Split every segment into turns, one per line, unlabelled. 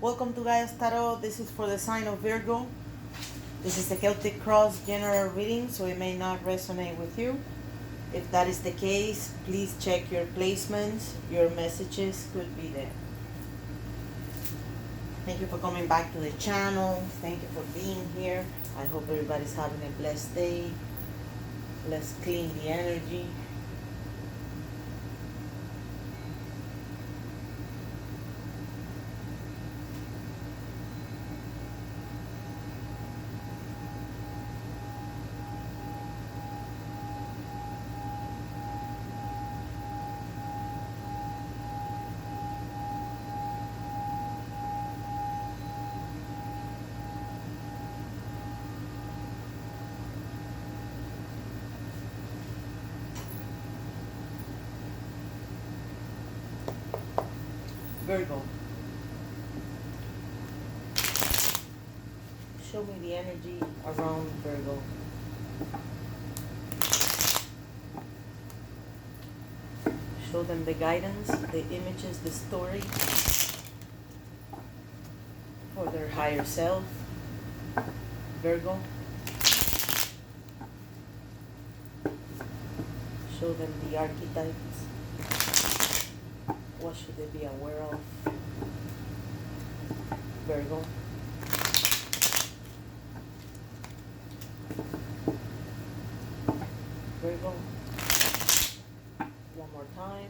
Welcome to Gaia's Tarot. This is for the sign of Virgo. This is the Celtic Cross general reading, so it may not resonate with you. If that is the case, please check your placements. Your messages could be there. Thank you for coming back to the channel. Thank you for being here. I hope everybody's having a blessed day. Let's clean the energy. Virgo. Show me the energy around Virgo. Show them the guidance, the images, the story for their higher self. Virgo. Show them the archetypes. What should they be aware of? Virgo. Virgo. One more time.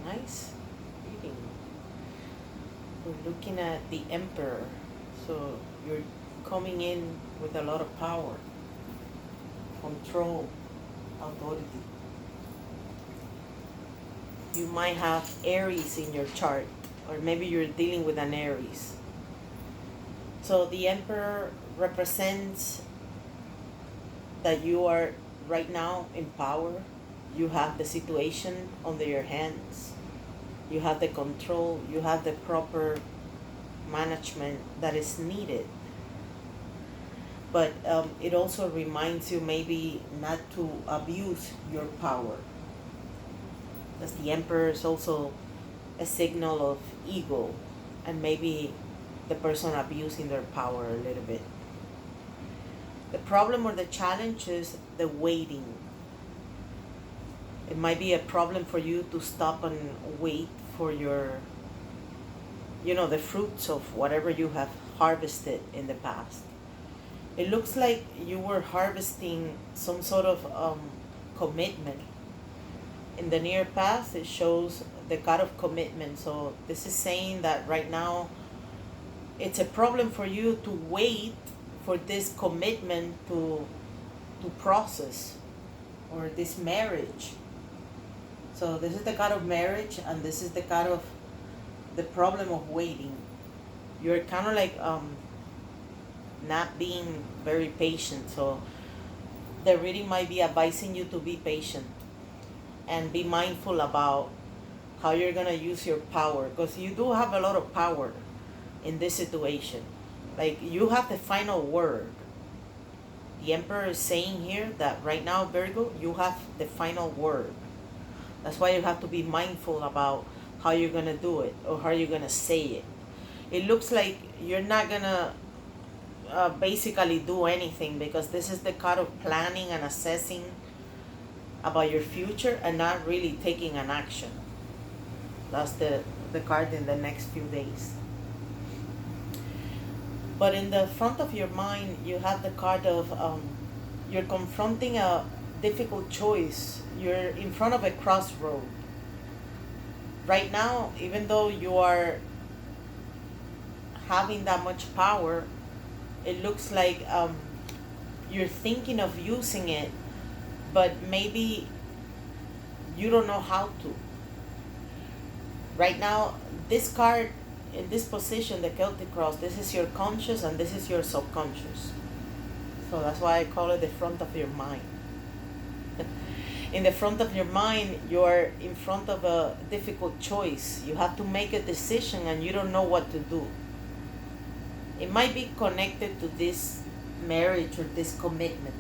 Nice reading. We're looking at the Emperor. So you're coming in with a lot of power, control, authority. You might have Aries in your chart, or maybe you're dealing with an Aries. So the Emperor represents that you are right now in power. You have the situation under your hands. You have the control. You have the proper management that is needed. But it also reminds you maybe not to abuse your power. Because the Emperor is also a signal of ego. And maybe the person abusing their power a little bit. The problem or the challenge is the waiting. It might be a problem for you to stop and wait for your, the fruits of whatever you have harvested in the past. It looks like you were harvesting some sort of commitment. In the near past, it shows the card of commitment. So this is saying that right now, it's a problem for you to wait for this commitment to process, or this marriage. So this is the card of marriage, and this is the card of the problem of waiting. You're kind of like not being very patient. So the reading might be advising you to be patient and be mindful about how you're going to use your power, because you do have a lot of power in this situation. Like, you have the final word. The Emperor is saying here that right now, Virgo, you have the final word. That's why you have to be mindful about how you're going to do it, or how you're going to say it. It looks like you're not going to basically do anything, because this is the card of planning and assessing about your future and not really taking an action. That's the card in the next few days. But in the front of your mind, you have the card of you're confronting a difficult choice. You're in front of a crossroad. Right now, even though you are having that much power, it looks like you're thinking of using it, but maybe you don't know how to. Right now, this card in this position, the Celtic cross, this is your conscious and this is your subconscious. So that's why I call it the front of your mind. In the front of your mind, you're in front of a difficult choice. You have to make a decision and you don't know what to do. It might be connected to this marriage or this commitment,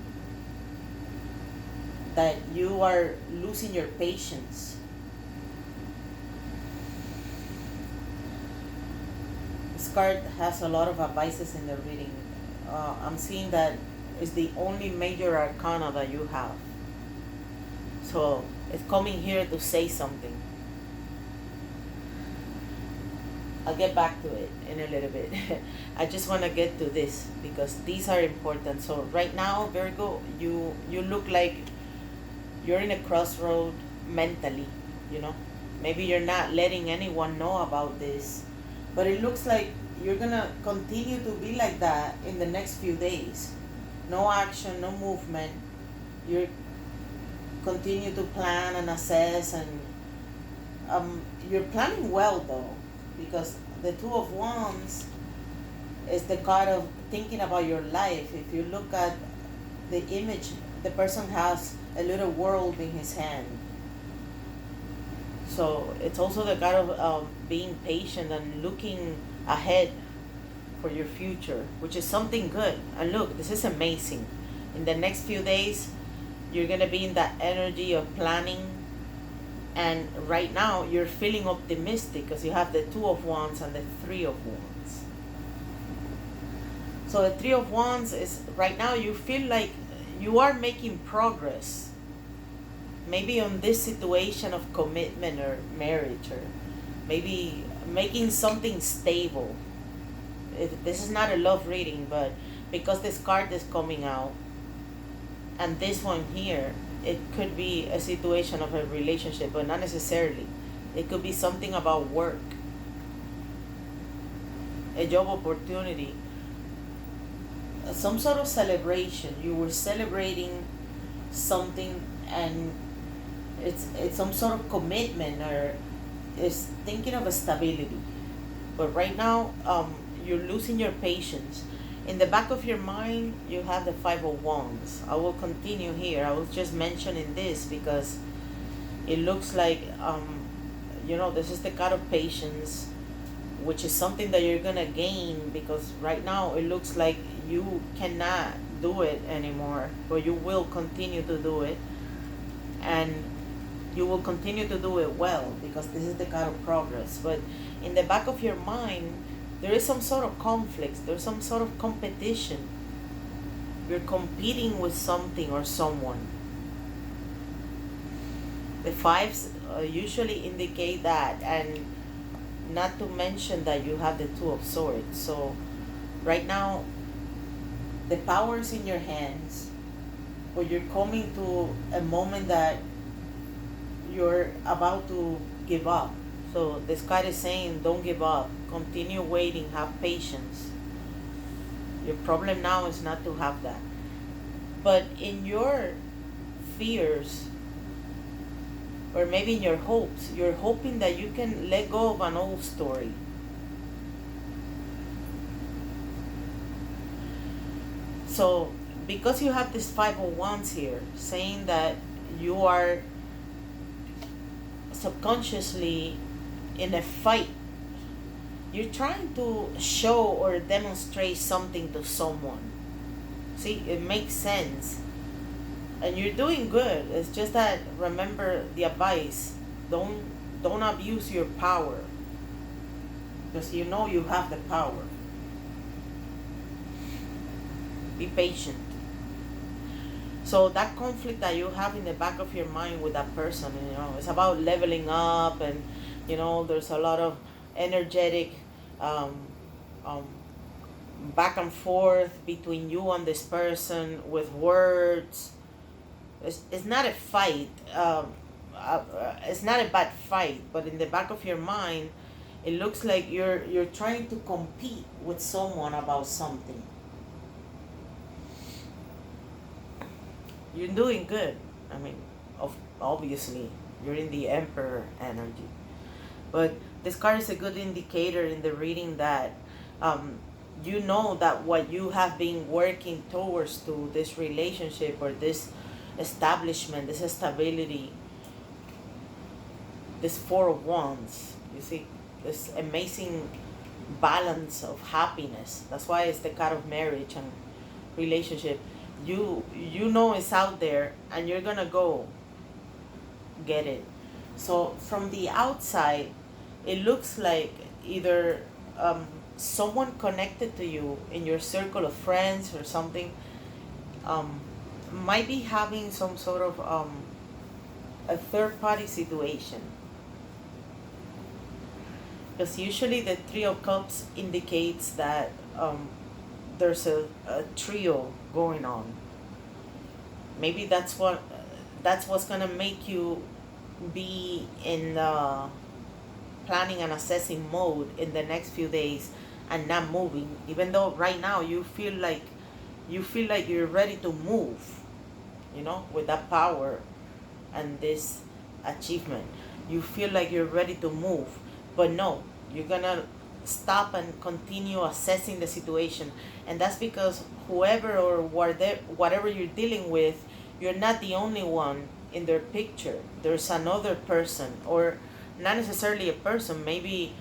that you are losing your patience. This card has a lot of advices in the reading. I'm seeing that it's the only major arcana that you have. So it's coming here to say something. I'll get back to it in a little bit. I just want to get to this because these are important. So right now, Virgo, you look like you're in a crossroad mentally, you know. Maybe you're not letting anyone know about this, but it looks like you're going to continue to be like that in the next few days. No action, no movement. You're continue to plan and assess, and you're planning well though, because the Two of Wands is the card of thinking about your life. If you look at the image, the person has a little world in his hand. So it's also the card of being patient and looking ahead for your future, which is something good. And look, this is amazing. In the next few days, you're going to be in that energy of planning. And right now, you're feeling optimistic because you have the Two of Wands and the Three of Wands. So the Three of Wands is, right now, you feel like you are making progress. Maybe on this situation of commitment or marriage, or maybe making something stable. This is not a love reading, but because this card is coming out, and this one here, it could be a situation of a relationship, but not necessarily. It could be something about work, a job opportunity, some sort of celebration. You were celebrating something, and it's some sort of commitment, or is thinking of a stability. But right now, you're losing your patience. In the back of your mind, you have the Five of Wands. I will continue here. I was just mentioning this because it looks like, this is the card of patience, which is something that you're going to gain, because right now it looks like you cannot do it anymore, but you will continue to do it. And you will continue to do it well, because this is the card of progress. But in the back of your mind, there is some sort of conflict. There's some sort of competition. You're competing with something or someone. The fives usually indicate that, and not to mention that you have the Two of Swords. So right now, the power's in your hands, but you're coming to a moment that you're about to give up. So this card is saying, don't give up. Continue waiting. Have patience. Your problem now is not to have that. But in your fears, or maybe in your hopes, you're hoping that you can let go of an old story. So because you have this Five of Wands here, saying that you are subconsciously in a fight, you're trying to show or demonstrate something to someone. See, it makes sense. And you're doing good. It's just that, remember the advice. Don't abuse your power, because you know you have the power. Be patient. So that conflict that you have in the back of your mind with that person, it's about leveling up, and there's a lot of energetic back and forth between you and this person with words. It's not a fight. It's not a bad fight, but in the back of your mind, it looks like you're trying to compete with someone about something. You're doing good. I mean, obviously, you're in the Emperor energy. But this card is a good indicator in the reading that you know that what you have been working towards to this relationship or this establishment, this stability, this Four of Wands, you see, this amazing balance of happiness. That's why it's the card of marriage and relationship. You know it's out there and you're gonna go get it. So from the outside, it looks like either someone connected to you in your circle of friends or something um, might be having some sort of a third party situation. Because usually the Three of Cups indicates that there's a trio going on. Maybe that's what's gonna make you be in planning and assessing mode in the next few days and not moving, even though right now you feel like you're ready to move, you know, with that power and this achievement. You feel like you're ready to move, but no, you're gonna stop and continue assessing the situation. And that's because whoever or whatever you're dealing with, you're not the only one in their picture. There's another person, or not necessarily a person, maybe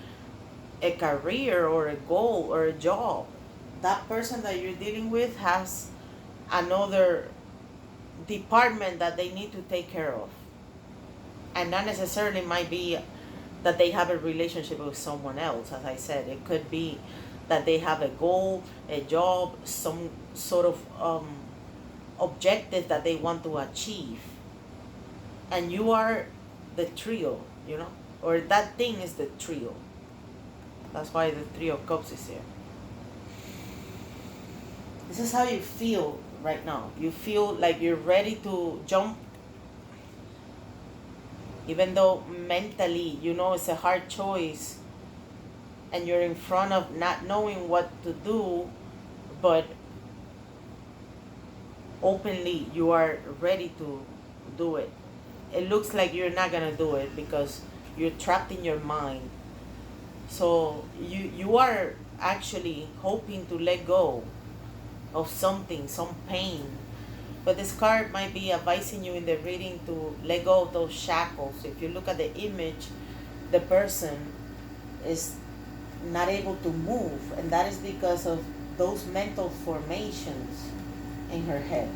a career or a goal or a job. That person that you're dealing with has another department that they need to take care of, and not necessarily might be that they have a relationship with someone else. As I said, it could be that they have a goal, a job, some sort of objective that they want to achieve, and you are the trio, you know, or that thing is the trio. That's why the Three of Cups is here. This is how you feel right now. You feel like you're ready to jump, even though mentally you know it's a hard choice and you're in front of not knowing what to do, but openly you are ready to do it. It looks like you're not gonna do it because you're trapped in your mind. So you are actually hoping to let go of something, some pain. But this card might be advising you in the reading to let go of those shackles. If you look at the image, the person is not able to move, and that is because of those mental formations in her head.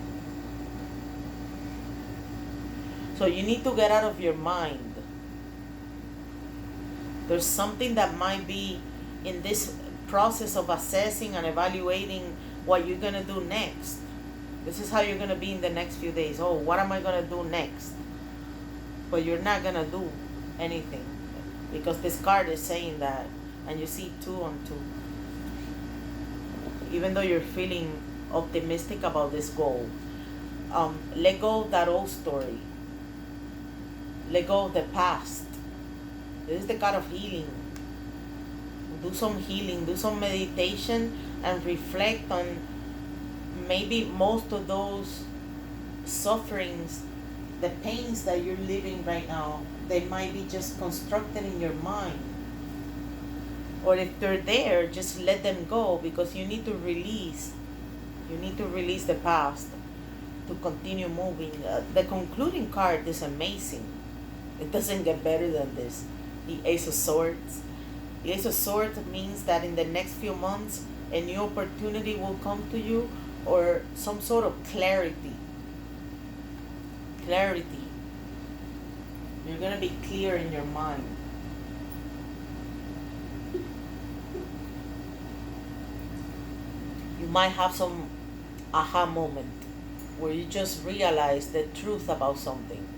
So you need to get out of your mind. There's something that might be in this process of assessing and evaluating what you're going to do next. This is how you're going to be in the next few days. Oh, what am I going to do next? But you're not going to do anything because this card is saying that, and you see 2 on 2. Even though you're feeling optimistic about this goal, let go of that old story. Let go of the past. This is the card of healing. Do some healing, do some meditation, and reflect on maybe most of those sufferings, the pains that you're living right now. They might be just constructed in your mind. Or if they're there, just let them go, because you need to release. You need to release the past to continue moving. The concluding card is amazing. It doesn't get better than this. The Ace of Swords. The Ace of Swords means that in the next few months, a new opportunity will come to you, or some sort of clarity. Clarity. You're going to be clear in your mind. You might have some aha moment where you just realize the truth about something.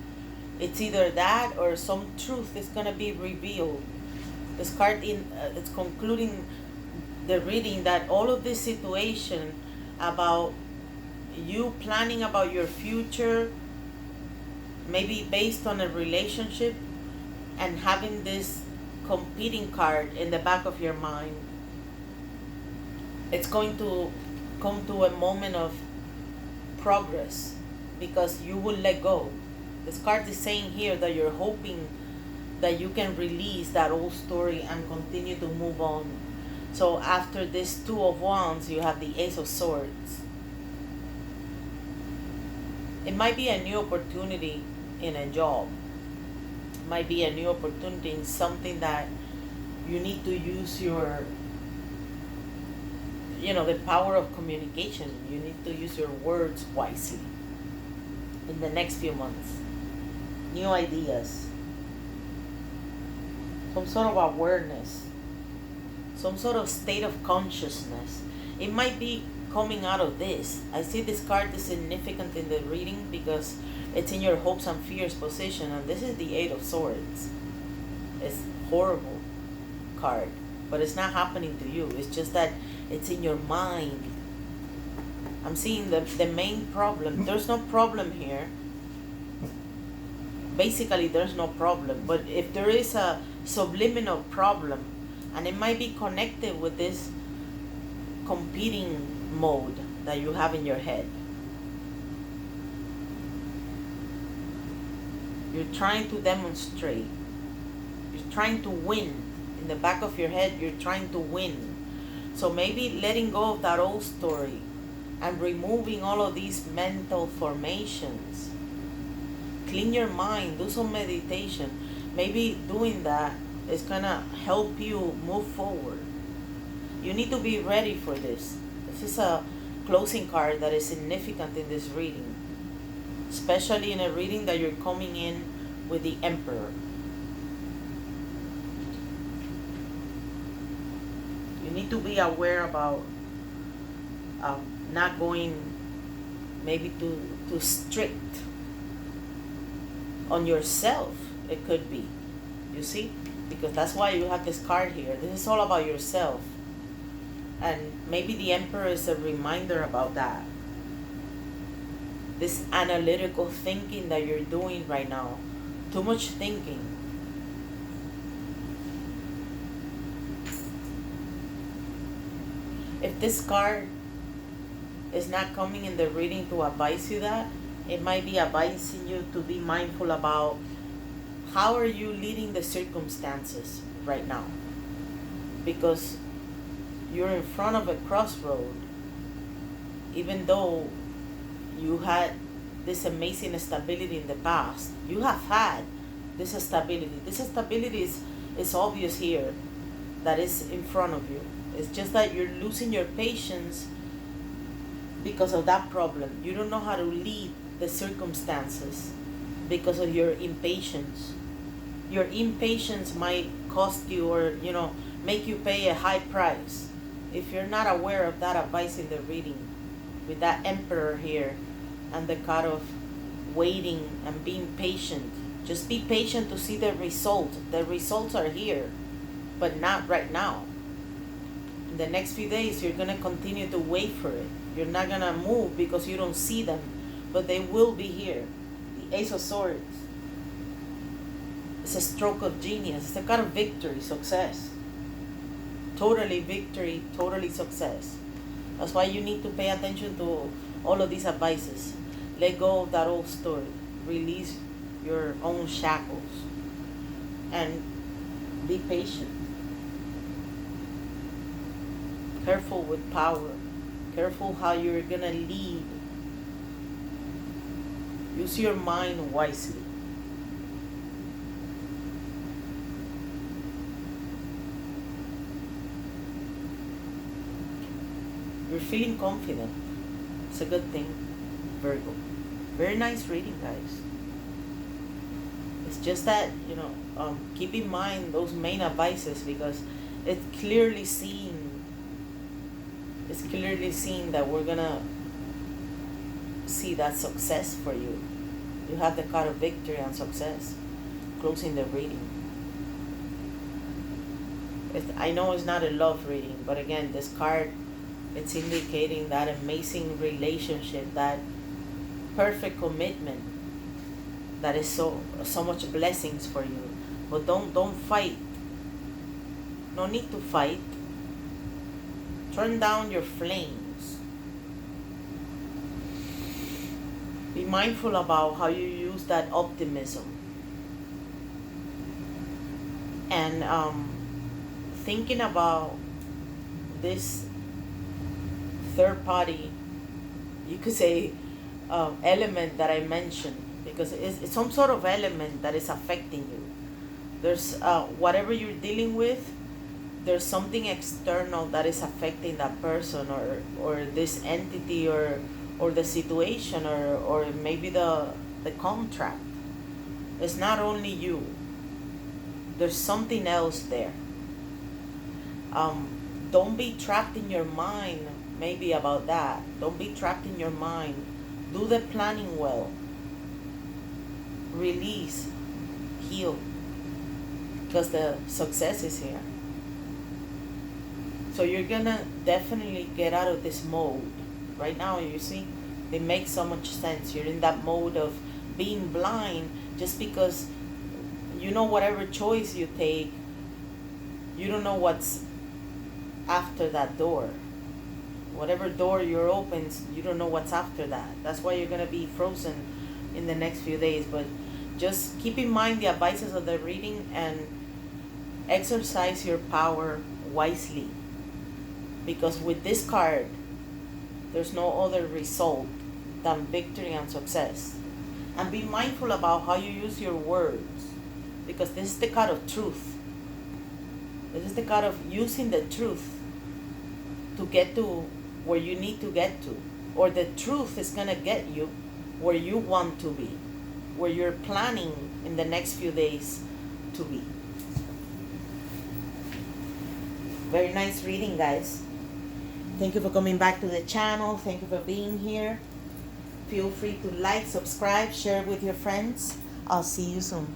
It's either that or some truth is going to be revealed. This card it's concluding the reading that all of this situation about you planning about your future maybe based on a relationship, and having this competing card in the back of your mind, it's going to come to a moment of progress because you will let go. This card is saying here that you're hoping that you can release that old story and continue to move on. So after this Two of Wands, you have the Ace of Swords. It might be a new opportunity in a job. It might be a new opportunity in something that you need to use your, the power of communication. You need to use your words wisely in the next few months. New ideas. Some sort of awareness. Some sort of state of consciousness. It might be coming out of this. I see this card is significant in the reading because it's in your hopes and fears position, and this is the Eight of Swords. It's horrible card, but it's not happening to you. It's just that it's in your mind. I'm seeing the main problem. There's no problem here. Basically, there's no problem. But if there is a subliminal problem, and it might be connected with this competing mode that you have in your head. You're trying to demonstrate. You're trying to win. In the back of your head, you're trying to win. So maybe letting go of that old story and removing all of these mental formations. Clean your mind. Do some meditation. Maybe doing that is gonna help you move forward. You need to be ready for this. This is a closing card that is significant in this reading, especially in a reading that you're coming in with the Emperor. You need to be aware about not going maybe too strict on yourself. It could be, you see, because that's why you have this card here. This is all about yourself. And maybe the Emperor is a reminder about that. This analytical thinking that you're doing right now. Too much thinking. If this card is not coming in the reading to advise you that, it might be advising you to be mindful about how are you leading the circumstances right now. Because you're in front of a crossroad. Even though you had this amazing stability in the past, you have had this stability. This stability is obvious here, that is in front of you. It's just that you're losing your patience because of that problem. You don't know how to lead the circumstances because of your impatience. Your impatience might cost you or, make you pay a high price. If you're not aware of that advice in the reading, with that Emperor here and the card of waiting and being patient. Just be patient to see the result. The results are here, but not right now. In the next few days, you're going to continue to wait for it. You're not going to move because you don't see them, but they will be here. The Ace of Swords. It's a stroke of genius. It's a kind of victory, success. Totally victory, totally success. That's why you need to pay attention to all of these advices. Let go of that old story. Release your own shackles. And be patient. Careful with power. Careful how you're going to lead. Use your mind wisely. You're feeling confident. It's a good thing, Virgo. Very nice reading, guys. It's just that, keep in mind those main advices because it's clearly seen that we're gonna see that success for you. You have the card of victory and success. Closing the reading. I know it's not a love reading, but again, this card, it's indicating that amazing relationship, that perfect commitment that is so much blessings for you. But don't fight. No need to fight. Turn down your flames. Be mindful about how you use that optimism. And thinking about this third party, you could say, element that I mentioned, because it's some sort of element that is affecting you. There's whatever you're dealing with, there's something external that is affecting that person, or this entity, or the situation, or maybe the contract. It's not only you. There's something else there. Don't be trapped in your mind maybe about that. Don't be trapped in your mind. Do the planning well. Release. Heal. Because the success is here. So you're gonna definitely get out of this mode. Right now, you see, it makes so much sense. You're in that mode of being blind just because, you know, whatever choice you take, you don't know what's after that door. Whatever door you're opens, you don't know what's after that. That's why you're gonna be frozen in the next few days. But just keep in mind the advices of the reading and exercise your power wisely. Because with this card, there's no other result than victory and success. And be mindful about how you use your words, because this is the card of truth. This is the card of using the truth to get to where you need to get to. Or the truth is going to get you where you want to be, where you're planning in the next few days to be. Very nice reading, guys. Thank you for coming back to the channel. Thank you for being here. Feel free to like, subscribe, share with your friends. I'll see you soon.